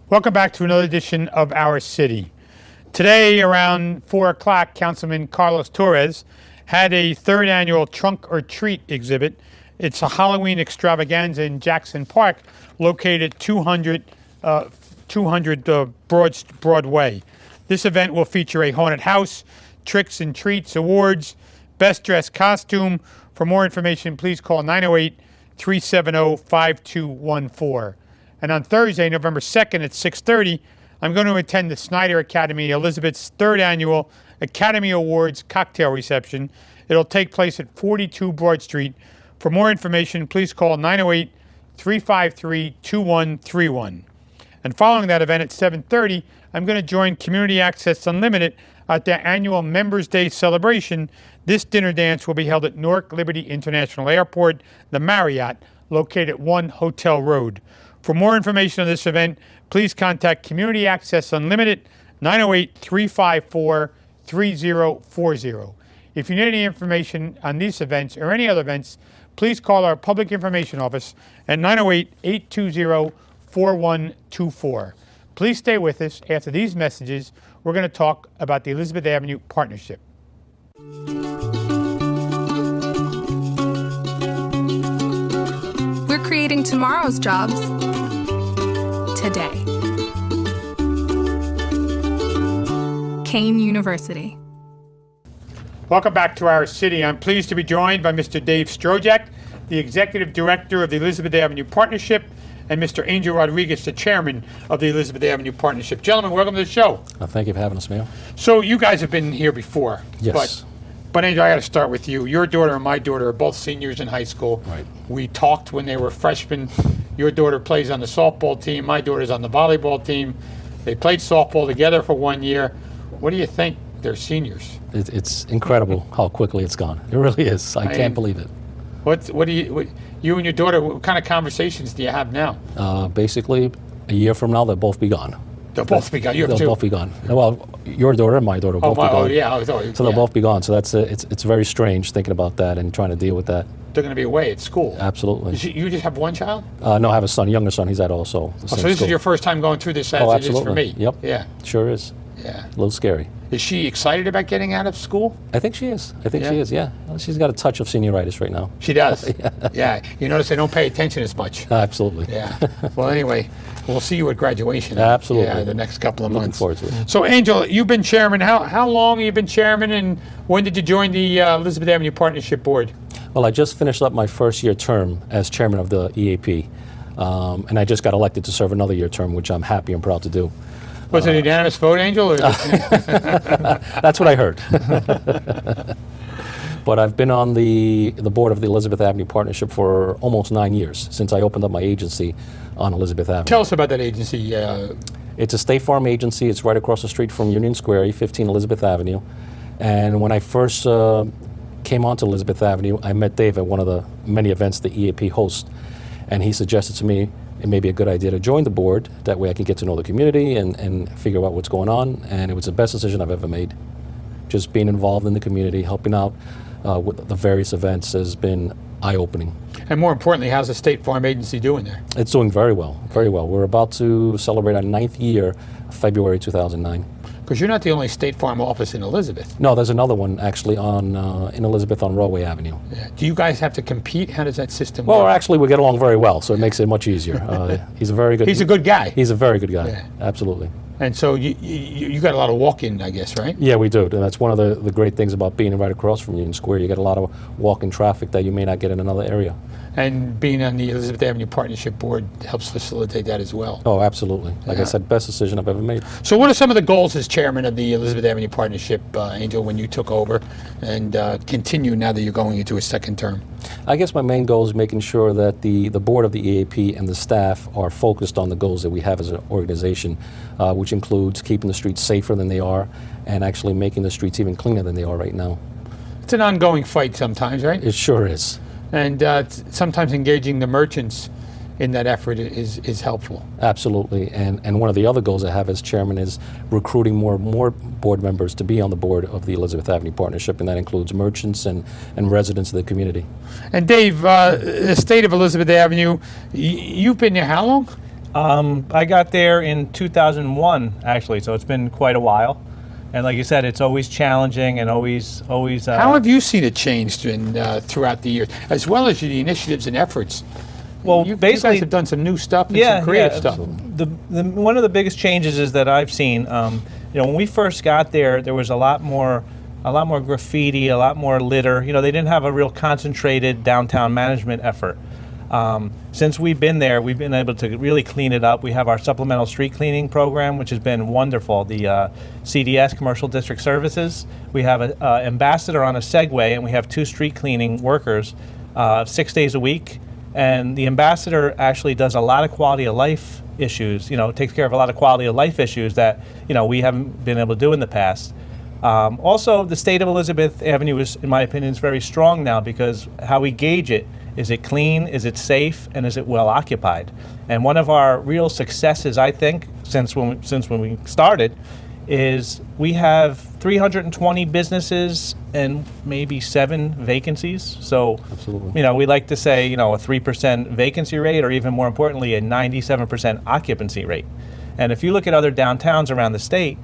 Welcome back to another edition of Our City. Today, around 4 o'clock, Councilman Carlos Torres had a third annual Trunk or Treat exhibit. It's a Halloween extravaganza in Jackson Park, located at 200 Broadway. This event will feature a haunted house, tricks and treats, awards, best dressed costume. For more information, please call 908-370-5214. And on Thursday, November 2nd at 6:30, I'm going to attend the Snyder Academy Elizabeth's third annual Academy Awards cocktail reception. It'll take place at 42 Broad Street. For more information, please call 908-353-2131. And following that event at 7:30, I'm going to join Community Access Unlimited at their annual Members Day celebration. This dinner dance will be held at Newark Liberty International Airport, the Marriott, located at 1 Hotel Road. For more information on this event, please contact Community Access Unlimited, 908-354-3040. If you need any information on these events or any other events, please call our Public Information Office at 908-820-4124. Please stay with us. After these messages, we're going to talk about the Elizabeth Avenue Partnership. We're creating tomorrow's jobs today. Kane University. Welcome back to Our City. I'm pleased to be joined by Mr. Dave Strochak, the Executive Director of the Elizabeth Avenue Partnership, and Mr. Angel Rodriguez, the Chairman of the Elizabeth Avenue Partnership. Gentlemen, welcome to the show. Thank you for having us, Mayor. So you guys have been here before. Yes. But Angel, I got to start with you. Your daughter and my daughter are both seniors in high school. Right. We talked when they were freshmen. Your daughter plays on the softball team. My daughter's on the volleyball team. They played softball together for 1 year. What do you think? They're seniors. It's incredible how quickly it's gone. It really is. I can't believe it. What do you and your daughter, what kind of conversations do you have now? Basically, a year from now, they'll both be gone. They'll both be gone. You have They'll two? both be gone. Well, your daughter and my daughter will both be gone. Oh, yeah. So they'll both be gone. So that's it's very strange thinking about that and trying to deal with that. They're going to be away at school. Absolutely. You just have one child? No, I have a son, younger son. He's at also. So this is your first time going through this as it is for me? Yep. Yeah. Sure is. Yeah. A little scary. Is she excited about getting out of school? I think she is. She is, yeah. Well, she's got a touch of senioritis right now. She does? Yeah. You notice they don't pay attention as much. Absolutely. Yeah. Well, anyway, we'll see you at graduation. Absolutely. Yeah, the next couple of months. Looking forward to it. So, Angel, you've been chairman. How long have you been chairman, and when did you join the Elizabeth Avenue Partnership Board? Well, I just finished up my first year term as chairman of the EAP, and I just got elected to serve another year term, which I'm happy and proud to do. Was it a unanimous vote, Angel? Or That's what I heard. But I've been on the board of the Elizabeth Avenue Partnership for almost 9 years, since I opened up my agency on Elizabeth Avenue. Tell us about that agency. It's a State Farm agency. It's right across the street from Union Square, 15 Elizabeth Avenue. And when I first came onto Elizabeth Avenue, I met Dave at one of the many events the EAP hosts, and he suggested to me it may be a good idea to join the board. That way I can get to know the community and figure out what's going on. And it was the best decision I've ever made. Just being involved in the community, helping out with the various events has been eye-opening. And more importantly, how's the State Farm Agency doing there? It's doing very well, very well. We're about to celebrate our 9th year, February 2009. Because you're not the only State Farm office in Elizabeth. No, there's another one actually in Elizabeth on Broadway Avenue. Yeah. Do you guys have to compete? How does that system work? Well, actually, we get along very well, so it makes it much easier. He's a very good. He's a good guy. He's a very good guy. Yeah. Absolutely. And so you got a lot of walk-in, I guess, right? Yeah, we do. And that's one of the great things about being right across from Union Square. You get a lot of walk-in traffic that you may not get in another area. And being on the Elizabeth Avenue Partnership Board helps facilitate that as well. Oh, absolutely. Like I said, best decision I've ever made. So what are some of the goals as chairman of the Elizabeth Avenue Partnership, Angel, when you took over and continue now that you're going into a second term? I guess my main goal is making sure that the board of the EAP and the staff are focused on the goals that we have as an organization, which includes keeping the streets safer than they are and actually making the streets even cleaner than they are right now. It's an ongoing fight sometimes, right? It sure is. And sometimes engaging the merchants in that effort is helpful. Absolutely. And one of the other goals I have as chairman is recruiting more board members to be on the board of the Elizabeth Avenue Partnership, and that includes merchants and residents of the community. And Dave, the state of Elizabeth Avenue, you've been there how long? I got there in 2001, actually, so it's been quite a while. And like you said, it's always challenging and always. How have you seen it changed throughout the years, as well as the initiatives and efforts? Well, you basically, guys have done some new stuff and some creative stuff. One of the biggest changes is that I've seen. When we first got there, there was a lot more graffiti, a lot more litter. They didn't have a real concentrated downtown management effort. Since we've been there, we've been able to really clean it up. We have our supplemental street cleaning program, which has been wonderful. The CDS, Commercial District Services. We have an ambassador on a Segway, and we have 2 street cleaning workers 6 days a week. And the ambassador actually does a lot of quality of life issues, takes care of a lot of quality of life issues that, we haven't been able to do in the past. Also, the state of Elizabeth Avenue is, in my opinion, is very strong now because how we gauge it, is it clean, is it safe, and is it well occupied? And one of our real successes, I think, since when we started, is we have 320 businesses and maybe 7 vacancies. So, Absolutely. We like to say, a 3% vacancy rate, or even more importantly, a 97% occupancy rate. And if you look at other downtowns around the state,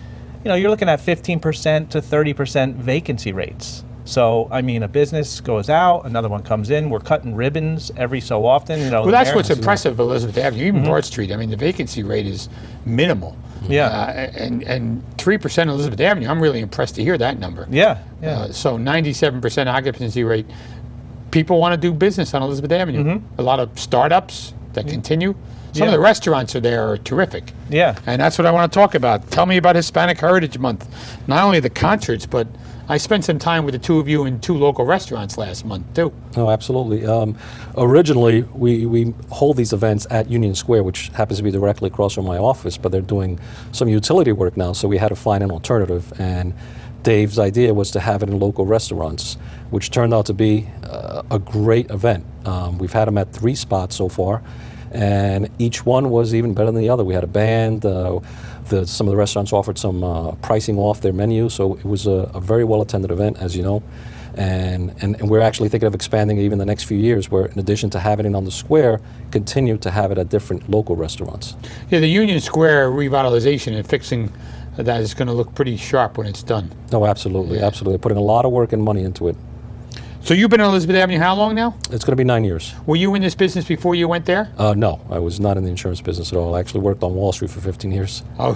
you're looking at 15% to 30% vacancy rates. So, a business goes out, another one comes in. We're cutting ribbons every so often. Well, that's what's impressive about Elizabeth Avenue, even Broad Street. The vacancy rate is minimal. Yeah. And 3% Elizabeth Avenue, I'm really impressed to hear that number. Yeah. So 97% occupancy rate. People want to do business on Elizabeth Avenue. A lot of startups that continue. Some of the restaurants are terrific. Yeah. And that's what I want to talk about. Tell me about Hispanic Heritage Month. Not only the concerts, but I spent some time with the 2 of you in 2 local restaurants last month, too. Oh, absolutely. Originally, we hold these events at Union Square, which happens to be directly across from my office, but they're doing some utility work now, so we had to find an alternative. And Dave's idea was to have it in local restaurants, which turned out to be a great event. We've had them at 3 spots so far, and each one was even better than the other. We had a band. Some of the restaurants offered some pricing off their menu, so it was a very well-attended event, as you know. And we're actually thinking of expanding it even the next few years, where in addition to having it on the square, continue to have it at different local restaurants. Yeah, the Union Square revitalization and fixing that is going to look pretty sharp when it's done. Oh, absolutely, absolutely. They're putting a lot of work and money into it. So you've been on Elizabeth Avenue how long now? It's going to be 9 years. Were you in this business before you went there? No, I was not in the insurance business at all. I actually worked on Wall Street for 15 years. Oh.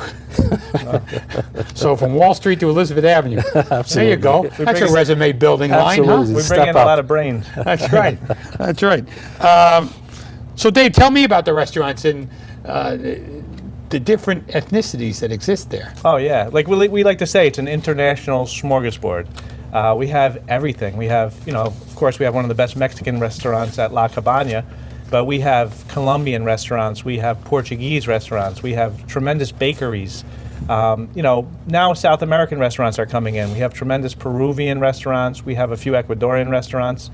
So from Wall Street to Elizabeth Avenue. Absolutely. There you go. That's a resume building line, huh? Absolutely. We bring in a lot of brains. That's right. That's right. So Dave, tell me about the restaurants and the different ethnicities that exist there. Oh, yeah. Like we like to say, it's an international smorgasbord. We have everything. We have, of course, we have one of the best Mexican restaurants at La Cabana, but we have Colombian restaurants. We have Portuguese restaurants. We have tremendous bakeries. Now South American restaurants are coming in. We have tremendous Peruvian restaurants. We have a few Ecuadorian restaurants.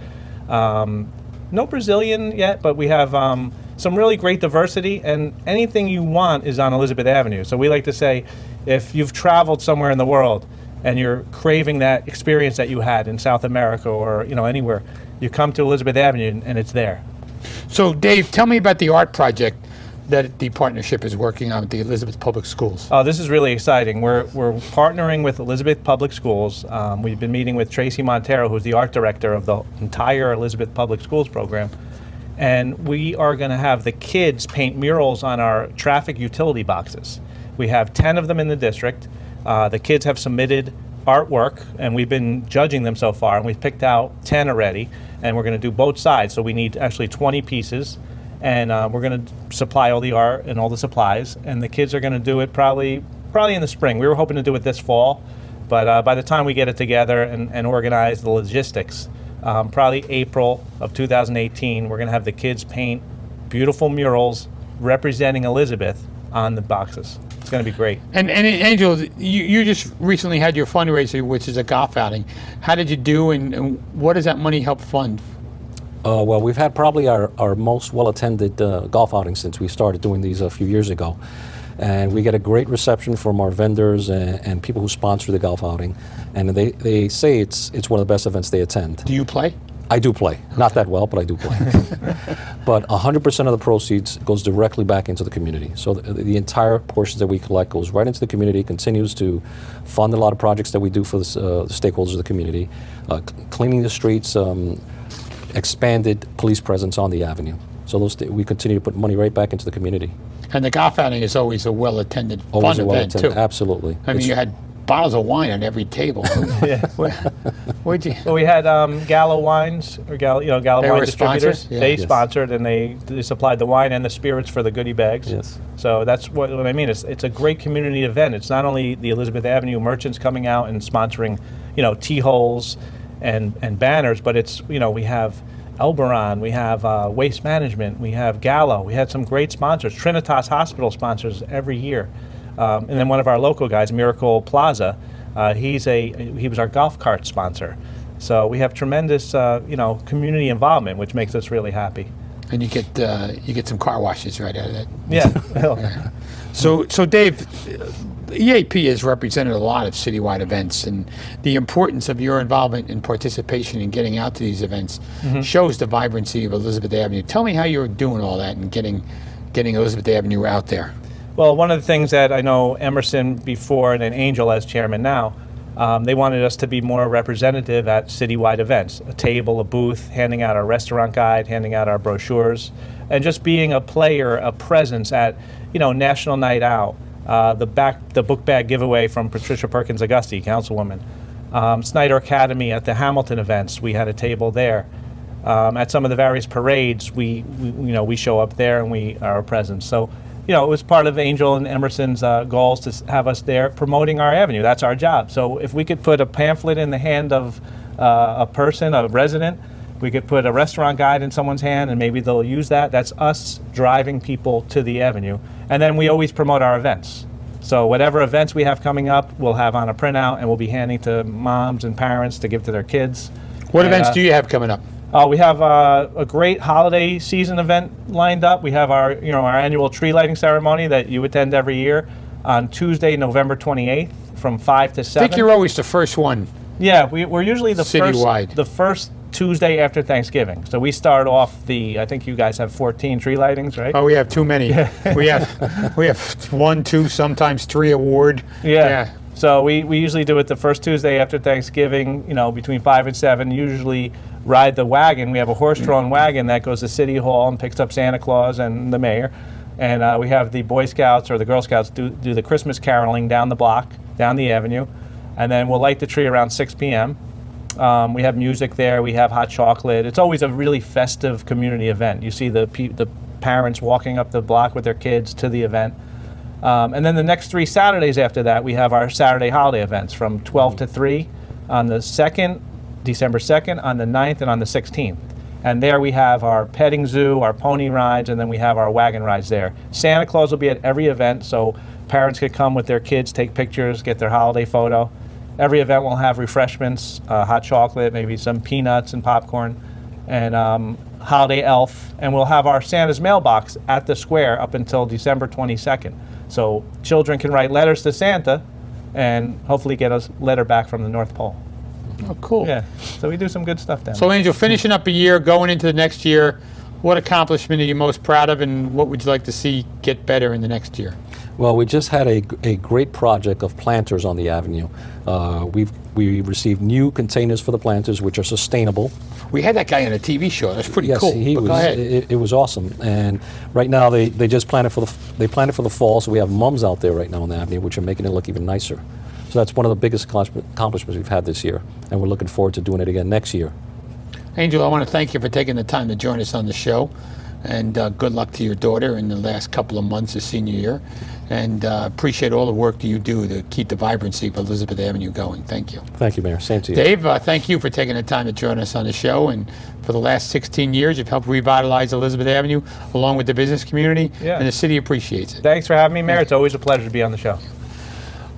No Brazilian yet, but we have some really great diversity, and anything you want is on Elizabeth Avenue. So we like to say, if you've traveled somewhere in the world, and you're craving that experience that you had in South America or anywhere, you come to Elizabeth Avenue and it's there. So Dave, tell me about the art project that the partnership is working on with the Elizabeth Public Schools. Oh, this is really exciting. We're partnering with Elizabeth Public Schools. We've been meeting with Tracy Montero, who's the art director of the entire Elizabeth Public Schools program. And we are going to have the kids paint murals on our traffic utility boxes. We have 10 of them in the district. The kids have submitted artwork, and we've been judging them so far, and we've picked out 10 already, and we're going to do both sides. So we need actually 20 pieces, and we're going to supply all the art and all the supplies, and the kids are going to do it probably in the spring. We were hoping to do it this fall, but by the time we get it together and organize the logistics, probably April of 2018, we're going to have the kids paint beautiful murals representing Elizabeth on the boxes. It's going to be great. And Angel, you just recently had your fundraiser, which is a golf outing. How did you do, and what does that money help fund? Well, we've had probably our most well-attended golf outing since we started doing these a few years ago. And we get a great reception from our vendors and people who sponsor the golf outing. And they say it's one of the best events they attend. Do you play? I do play. Not that well, but I do play. But 100% of the proceeds goes directly back into the community. So the entire portion that we collect goes right into the community, continues to fund a lot of projects that we do for the stakeholders of the community, cleaning the streets, expanded police presence on the avenue. So we continue to put money right back into the community. And the golf outing is always a well-attended, Always fun a event, too. Absolutely. I mean, you had bottles of wine on every table. Where'd you? Well, we had Gallo Wines, or Gallo They Wine were Distributors. sponsors? Yeah. They Yes. sponsored, and they supplied the wine and the spirits for the goodie bags. Yes. So that's what I mean. It's a great community event. It's not only the Elizabeth Avenue merchants coming out and sponsoring, T-holes and banners, but it's, we have Elberon, we have Waste Management, we have Gallo. We had some great sponsors. Trinitas Hospital sponsors every year. And then one of our local guys, Miracle Plaza, he was our golf cart sponsor. So we have tremendous, community involvement, which makes us really happy. And you get some car washes right out of that. Yeah. So Dave, EAP has represented a lot of citywide events, and the importance of your involvement and participation in getting out to these events shows the vibrancy of Elizabeth Avenue. Tell me how you're doing all that and getting Elizabeth Avenue out there. Well, one of the things that I know Emerson before and then Angel as chairman now, they wanted us to be more representative at citywide events, a table, a booth, handing out our restaurant guide, handing out our brochures, and just being a player, a presence at, National Night Out, the book bag giveaway from Patricia Perkins Auguste, Councilwoman, Snyder Academy at the Hamilton events, we had a table there. At some of the various parades, we show up there and we are a presence. So, it was part of Angel and Emerson's goals to have us there promoting our avenue. That's our job. So if we could put a pamphlet in the hand of a person, a resident, we could put a restaurant guide in someone's hand and maybe they'll use that. That's us driving people to the avenue. And then we always promote our events. So whatever events we have coming up, we'll have on a printout and we'll be handing to moms and parents to give to their kids. What events do you have coming up? We have a great holiday season event lined up. We have our annual tree lighting ceremony that you attend every year on Tuesday, November 28th from 5 to 7. I think you're always the first one. Yeah, we're usually the Citywide. the first Tuesday after Thanksgiving. So we start off I think you guys have 14 tree lightings, right? Oh, we have too many. we have 1, 2, sometimes 3 award. Yeah. So we usually do it the first Tuesday after Thanksgiving, between 5 and 7, usually ride the wagon. We have a horse-drawn wagon that goes to City Hall and picks up Santa Claus and the mayor. And we have the Boy Scouts or the Girl Scouts do the Christmas caroling down the block, down the avenue. And then we'll light the tree around 6 p.m. We have music there. We have hot chocolate. It's always a really festive community event. You see the parents walking up the block with their kids to the event. And then the next 3 Saturdays after that, we have our Saturday holiday events from 12 to 3 on the 2nd, December 2nd, on the 9th, and on the 16th. And there we have our petting zoo, our pony rides, and then we have our wagon rides there. Santa Claus will be at every event, so parents could come with their kids, take pictures, get their holiday photo. Every event will have refreshments, hot chocolate, maybe some peanuts and popcorn, and holiday elf. And we'll have our Santa's mailbox at the square up until December 22nd. So children can write letters to Santa and hopefully get a letter back from the North Pole. Oh, cool. Yeah, so we do some good stuff down So, Angel, finishing up a year, going into the next year, what accomplishment are you most proud of, and what would you like to see get better in the next year? Well, we just had a great project of planters on the avenue. We received new containers for the planters, which are sustainable. We had that guy on a TV show. That's pretty Yes, cool. he But was. go ahead. It was awesome. And right now they just planted for the fall, so we have mums out there right now on the avenue, which are making it look even nicer. So that's one of the biggest accomplishments we've had this year, and we're looking forward to doing it again next year. Angel, I want to thank you for taking the time to join us on the show, and good luck to your daughter in the last couple of months of senior year, and appreciate all the work that you do to keep the vibrancy of Elizabeth Avenue going. Thank you. Thank you, Mayor. Same to you. Dave, thank you for taking the time to join us on the show, and for the last 16 years, you've helped revitalize Elizabeth Avenue along with the business community, Yeah. and the city appreciates it. Thanks for having me, Mayor. It's always a pleasure to be on the show.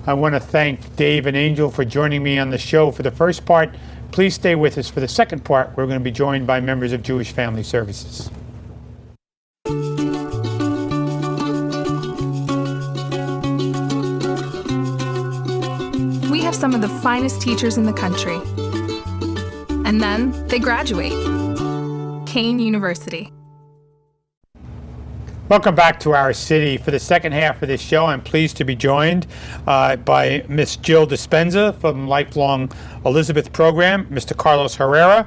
I want to thank Dave and Angel for joining me on the show for the first part. Please stay with us for the second part. We're going to be joined by members of Jewish Family Services. We have some of the finest teachers in the country. And then they graduate. Kane University. Welcome back to our city. For the second half of this show, I'm pleased to be joined by Miss Jill Dispenza from Lifelong Elizabeth Program, Mr. Carlos Herrera,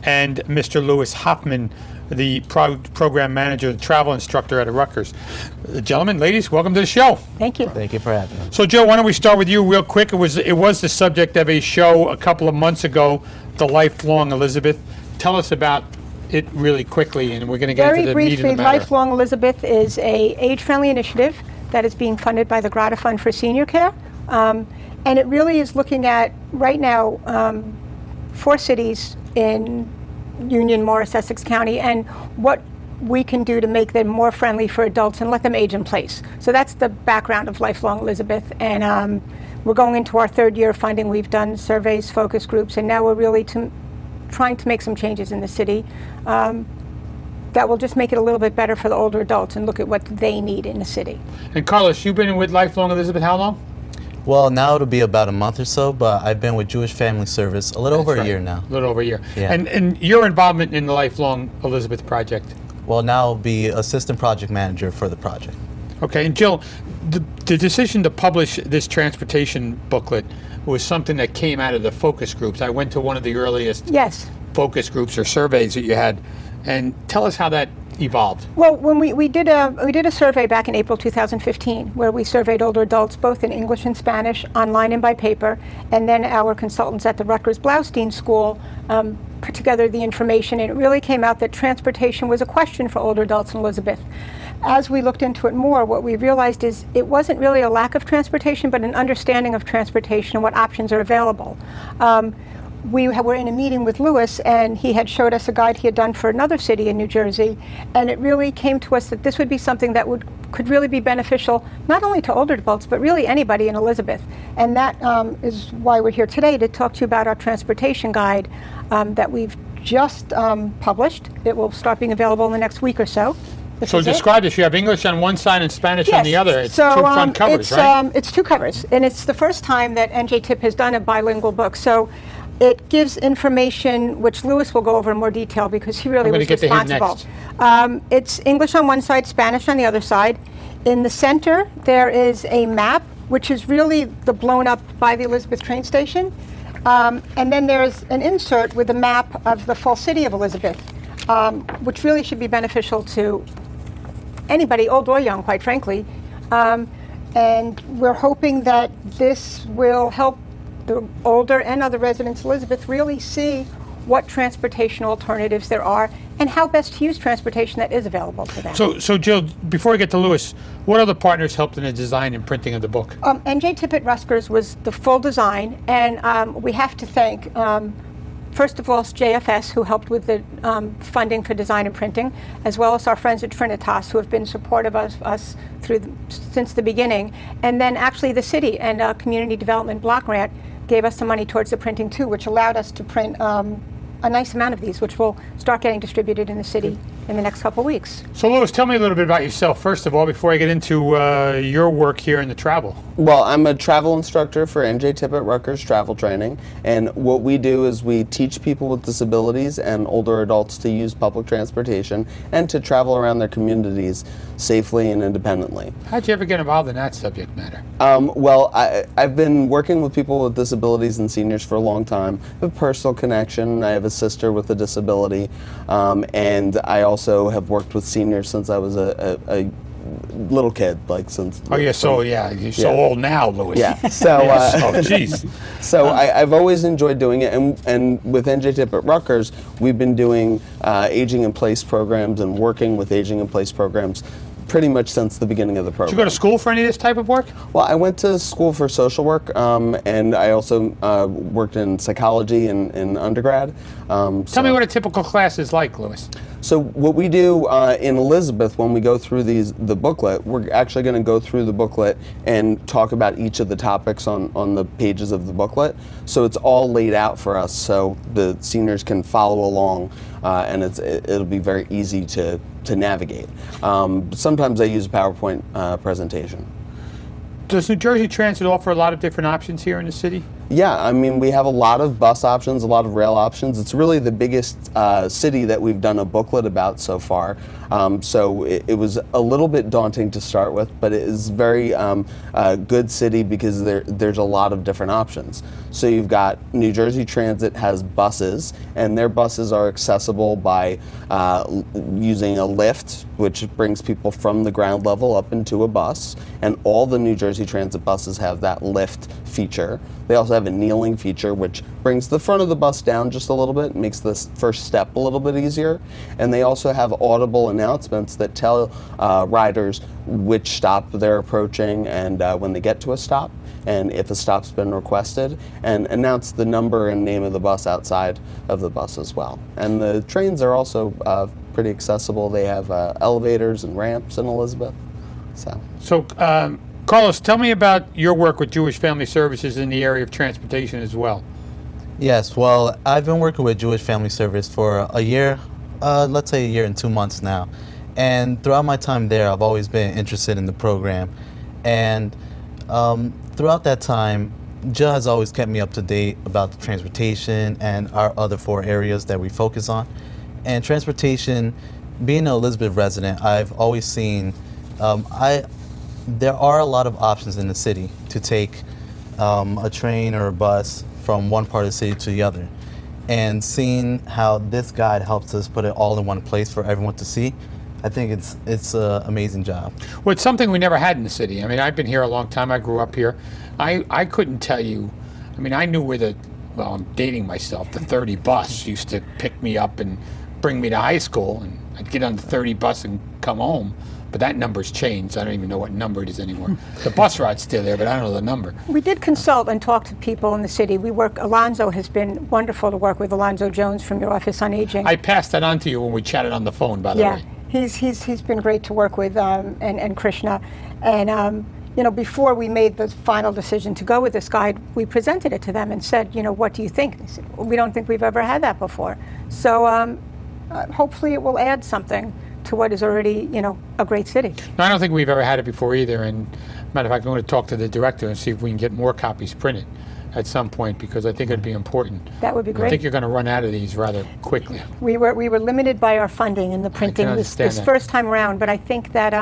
and Mr. Louis Hoffman, the program manager, the travel instructor at Rutgers. Gentlemen, ladies, welcome to the show. Thank you. Thank you for having us. So, Jill, why don't we start with you real quick? It was the subject of a show a couple of months ago, the Lifelong Elizabeth. Tell us about it really quickly, and we're going to get into the meat of the Very briefly, matter. Lifelong Elizabeth is a age-friendly initiative that is being funded by the Grata Fund for Senior Care. And it really is looking at, right now, 4 cities in Union, Morris, Essex County, and what we can do to make them more friendly for adults and let them age in place. So that's the background of Lifelong Elizabeth. And we're going into our 3rd year of funding. We've done surveys, focus groups, and now we're really trying to make some changes in the city that will just make it a little bit better for the older adults and look at what they need in the city. And Carlos, you've been with Lifelong Elizabeth how long? Well, now it'll be about a month or so, but I've been with Jewish Family Service a little over a year now. A little over a year. Yeah. And your involvement in the Lifelong Elizabeth project? Well, now I'll be assistant project manager for the project. Okay, and Jill, the decision to publish this transportation booklet was something that came out of the focus groups. I went to one of the earliest Yes. focus groups or surveys that you had, and tell us how that evolved. Well, when we did a survey back in April 2015, where we surveyed older adults both in English and Spanish, online and by paper, and then our consultants at the Rutgers Blaustein School put together the information, and it really came out that transportation was a question for older adults in Elizabeth. As we looked into it more, what we realized is it wasn't really a lack of transportation, but an understanding of transportation and what options are available. We were in a meeting with Louis, and he had showed us a guide he had done for another city in New Jersey, and it really came to us that this would be something that could really be beneficial not only to older adults, but really anybody in Elizabeth. And that is why we're here today, to talk to you about our transportation guide that we've just published. It will start being available in the next week or so. So describe this. You have English on one side and Spanish on the other. It's so, 2 front covers, right? It's 2 covers, and it's the first time that NJTIP has done a bilingual book. So it gives information, which Louis will go over in more detail because he really was responsible. It's English on one side, Spanish on the other side. In the center, there is a map, which is really the blown up by the Elizabeth train station. And then there's an insert with a map of the full city of Elizabeth, which really should be beneficial to anybody, old or young, quite frankly. And we're hoping that this will help the older and other residents of Elizabeth really see what transportation alternatives there are and how best to use transportation that is available to them. So Jill, before we get to Louis, what other partners helped in the design and printing of the book? NJTIP at Rutgers was the full design, and we have to thank, first of all, JFS, who helped with the funding for design and printing, as well as our friends at Trinitas, who have been supportive of us since the beginning. And then actually the city and Community Development Block Grant gave us some money towards the printing too, which allowed us to print a nice amount of these, which will start getting distributed in the city in the next couple of weeks. So Louis, tell me a little bit about yourself, first of all, before I get into your work here in the travel. Well, I'm a travel instructor for NJTIP at Rutgers Travel Training, and what we do is we teach people with disabilities and older adults to use public transportation and to travel around their communities safely and independently. How'd you ever get involved in that subject matter? Well, I've been working with people with disabilities and seniors for a long time. I have a personal connection. I have a sister with a disability, and I also have worked with seniors since I was a little kid, like since. Oh, you're so old now, Louis. Yeah. So. Oh, jeez. So I've always enjoyed doing it, and with NJTIP at Rutgers, we've been doing aging in place programs and working with aging in place programs pretty much since the beginning of the program. Did you go to school for any of this type of work? Well, I went to school for social work, and I also worked in psychology in undergrad. Tell me what a typical class is like, Louis. So what we do in Elizabeth, when we go through the booklet, we're actually going to go through the booklet and talk about each of the topics on the pages of the booklet. So it's all laid out for us so the seniors can follow along, and it'll be very easy to navigate. Sometimes I use a PowerPoint presentation. Does New Jersey Transit offer a lot of different options here in the city? Yeah, I mean, we have a lot of bus options, a lot of rail options. It's really the biggest city that we've done a booklet about so far. So it was a little bit daunting to start with, but it is very good city because there's a lot of different options. So you've got New Jersey Transit has buses, and their buses are accessible by using a lift, which brings people from the ground level up into a bus. And all the New Jersey Transit buses have that lift feature. They also have a kneeling feature, which brings the front of the bus down just a little bit, makes this first step a little bit easier. And they also have audible announcements that tell riders which stop they're approaching and when they get to a stop, and if a stop's been requested, and announce the number and name of the bus outside of the bus as well. And the trains are also pretty accessible. They have elevators and ramps in Elizabeth. So, Carlos, tell me about your work with Jewish Family Services in the area of transportation as well. Yes, well, I've been working with Jewish Family Service for a year, let's say a year and 2 months now. And throughout my time there, I've always been interested in the program. And throughout that time, Jill has always kept me up to date about the transportation and our other 4 areas that we focus on. And transportation, being an Elizabeth resident, I've always seen, there are a lot of options in the city to take a train or a bus from one part of the city to the other. And seeing how this guide helps us put it all in one place for everyone to see, I think it's an amazing job. Well, it's something we never had in the city. I mean, I've been here a long time. I grew up here. I couldn't tell you. I mean, I knew where well, I'm dating myself. The 30 bus used to pick me up and bring me to high school, and I'd get on the 30 bus and come home. But that number's changed. I don't even know what number it is anymore. The bus route's still there, but I don't know the number. We did consult and talk to people in the city. Alonzo has been wonderful to work with, Alonzo Jones from your Office on Aging. I passed that on to you when we chatted on the phone, by the way. He's been great to work with, and Krishna. And before we made the final decision to go with this guide, we presented it to them and said, what do you think? They said, well, we don't think we've ever had that before. So hopefully it will add something to what is already, a great city. No, I don't think we've ever had it before either. And matter of fact, I'm going to talk to the director and see if we can get more copies printed at some point, because I think it'd be important. That would be great. I think you're going to run out of these rather quickly. We were limited by our funding in the printing this first time around, but I think that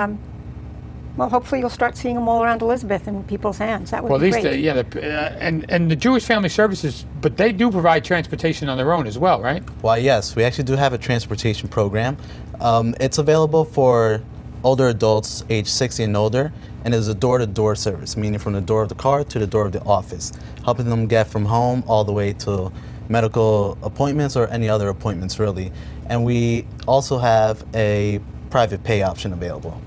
hopefully you'll start seeing them all around Elizabeth in people's hands. That would be great. And the Jewish Family Services, but they do provide transportation on their own as well, right? Well, yes, we actually do have a transportation program. It's available for older adults age 60 and older, and is a door-to-door service, meaning from the door of the car to the door of the office, helping them get from home all the way to medical appointments or any other appointments, really. And we also have a private pay option available.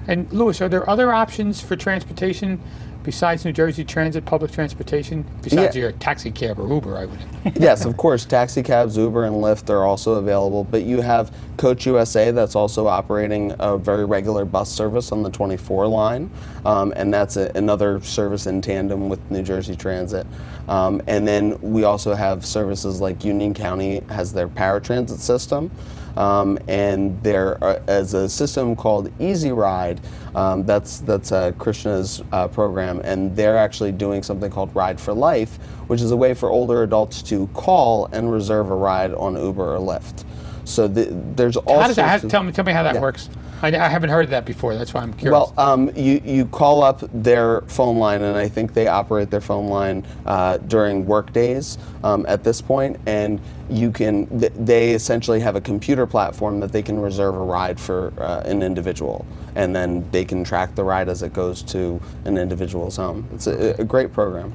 And Louis, are there other options for transportation besides New Jersey Transit, public transportation, besides your taxi cab or Uber, I would? Yes, of course, taxi cabs, Uber, and Lyft are also available, but you have Coach USA that's also operating a very regular bus service on the 24 line, and that's another service in tandem with New Jersey Transit. And then we also have services like Union County has their paratransit system, and there is a system called Easy Ride. That's Krishna's program, and they're actually doing something called Ride for Life, which is a way for older adults to call and reserve a ride on Uber or Lyft. So there's all tell me how that works. I haven't heard of that before. That's why I'm curious. Well, you call up their phone line, and I think they operate their phone line during work days at this point, and they essentially have a computer platform that they can reserve a ride for an individual, and then they can track the ride as it goes to an individual's home. It's a great program.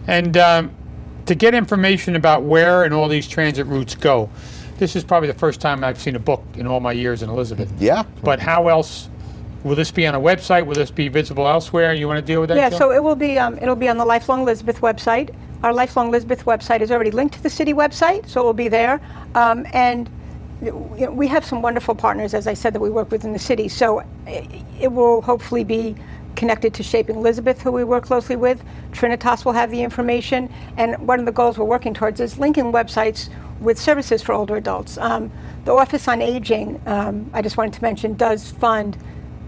And to get information about where and all these transit routes go, this is probably the first time I've seen a book in all my years in Elizabeth. Yeah. But how else? Will this be on a website? Will this be visible elsewhere? You want to deal with that? Yeah, Jill? so it will be. It'll be on the Lifelong Elizabeth website. Our Lifelong Elizabeth website is already linked to the city website, so it will be there. And we have some wonderful partners, as I said, that we work with in the city. So it will hopefully be connected to Shaping Elizabeth, who we work closely with. Trinitas will have the information. And one of the goals we're working towards is linking websites with services for older adults. The Office on Aging, I just wanted to mention, does fund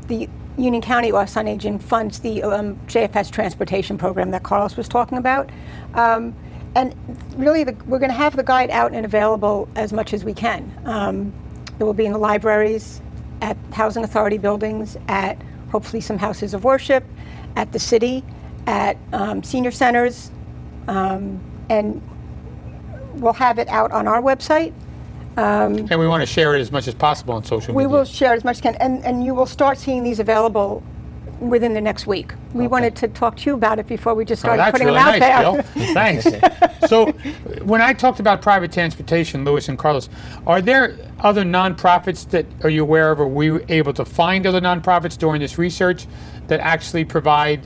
the Union County Office on Aging funds the JFS transportation program that Carlos was talking about. And really, we're going to have the guide out and available as much as we can. It will be in the libraries, at housing authority buildings, at hopefully some houses of worship, at the city, at senior centers, and we'll have it out on our website. And we want to share it as much as possible on social We media. will share as much as can, and you will start seeing these available within the next week. We wanted to talk to you about it before we just started that's putting really them out nice, there. Bill. Thanks. So, when I talked about private transportation, Louis and Carlos, are there other nonprofits that are you aware of, or were you able to find other nonprofits during this research that actually provide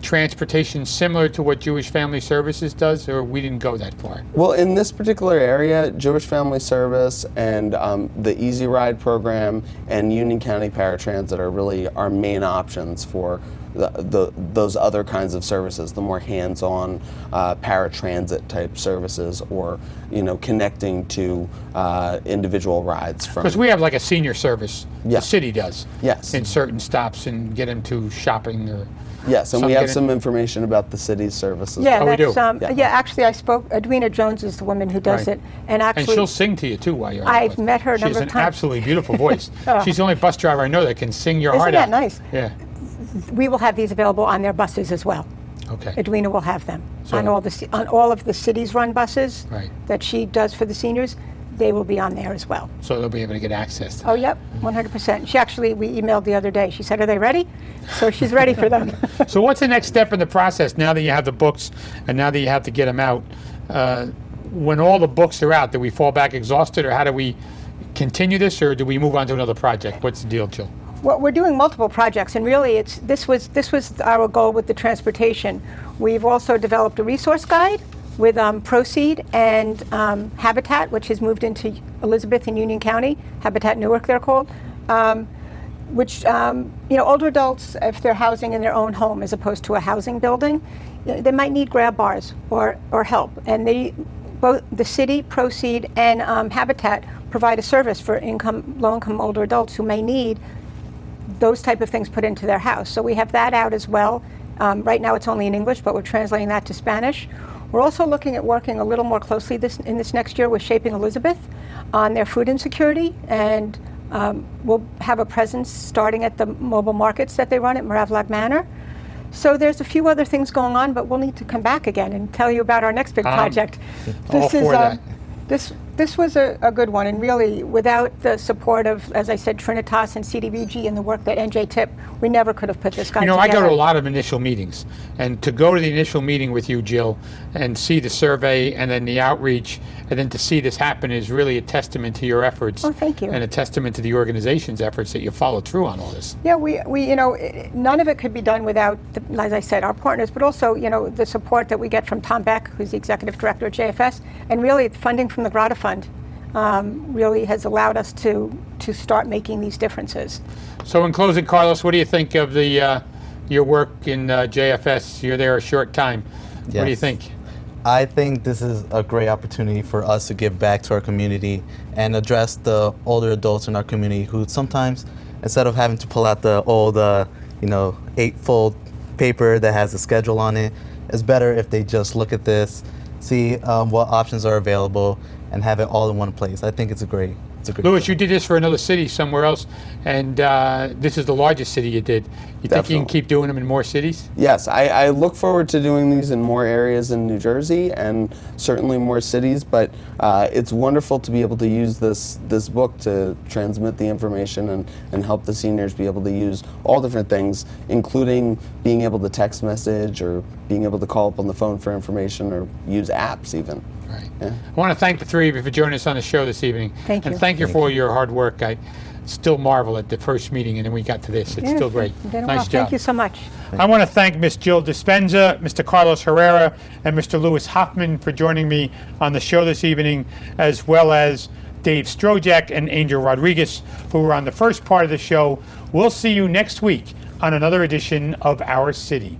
transportation similar to what Jewish Family Services does, or we didn't go that far? Well, in this particular area, Jewish Family Service and the Easy Ride program and Union County Paratransit are really our main options for those other kinds of services, the more hands-on paratransit type services, or connecting to individual rides from. Because we have like a senior service, Yeah. the city does, Yes. in certain stops, and get them to shopping or. Yes, and some we have get some information about the city's services. Yeah, Oh, we do? yeah. Actually, I spoke. Edwina Jones is the woman who does Right. it, and And actually, she'll sing to you too while you're on the I've bus. met her a She number has of an times. absolutely beautiful voice. Oh. She's the only bus driver I know that can sing your Isn't heart that out. nice? Yeah. we will have these available on their buses as well. Okay. Edwina will have them So- on all of the city's run buses Right. that she does for the seniors. They will be on there as well. So they'll be able to get access to Oh, yep, 100%. She actually, we emailed the other day. She said, "Are they ready?" So she's ready for them. that. So what's the next step in the process now that you have the books and now that you have to get them out? When all the books are out, do we fall back exhausted, or how do we continue this, or do we move on to another project? What's the deal, Jill? Well, we're doing multiple projects, and really, this was our goal with the transportation. We've also developed a resource guide with Proceed and Habitat, which has moved into Elizabeth and Union County, Habitat Newark they're called, which, older adults, if they're housing in their own home as opposed to a housing building, they might need grab bars or help. And both the city, Proceed, and Habitat provide a service for low-income older adults who may need those type of things put into their house. So we have that out as well. Right now it's only in English, but we're translating that to Spanish. We're also looking at working a little more closely in this next year with Shaping Elizabeth on their food insecurity, and we'll have a presence starting at the mobile markets that they run at Moravlag Manor. So there's a few other things going on, but we'll need to come back again and tell you about our next big project. all for that. This was a good one, and really, without the support of, as I said, Trinitas and CDBG and the work that NJTIP, we never could have put this guide I together. go to a lot of initial meetings, and to go to the initial meeting with you, Jill, and see the survey and then the outreach, and then to see this happen is really a testament to your efforts. Oh, thank you. And a testament to the organization's efforts that you followed through on all this. Yeah, we none of it could be done without, as I said, our partners, but also, the support that we get from Tom Beck, who's the executive director at JFS, and really the funding from the Grata Fund really has allowed us to start making these differences. So in closing, Carlos, what do you think of your work in JFS? You're there a short time. What do you Yes. think? I think this is a great opportunity for us to give back to our community and address the older adults in our community who sometimes, instead of having to pull out the old, 8-fold paper that has a schedule on it, it's better if they just look at this, see what options are available, and have it all in one place. I think it's a great. Louis, you did this for another city somewhere else, and this is the largest city you did. You think you can Definitely. keep doing them in more cities? Yes, I look forward to doing these in more areas in New Jersey and certainly more cities, but it's wonderful to be able to use this book to transmit the information and help the seniors be able to use all different things, including being able to text message or being able to call up on the phone for information or use apps even. Right. Yeah. I want to thank the three of you for joining us on the show this evening. Thank you. And thank you for all your hard work. I still marvel at the first meeting, and then we got to this. It's still great. You did Nice well. job. Thank you so much. I want to thank Ms. Jill Dispenza, Mr. Carlos Herrera, and Mr. Louis Hoffman for joining me on the show this evening, as well as Dave Strochak and Angel Rodriguez, who were on the first part of the show. We'll see you next week on another edition of Our City.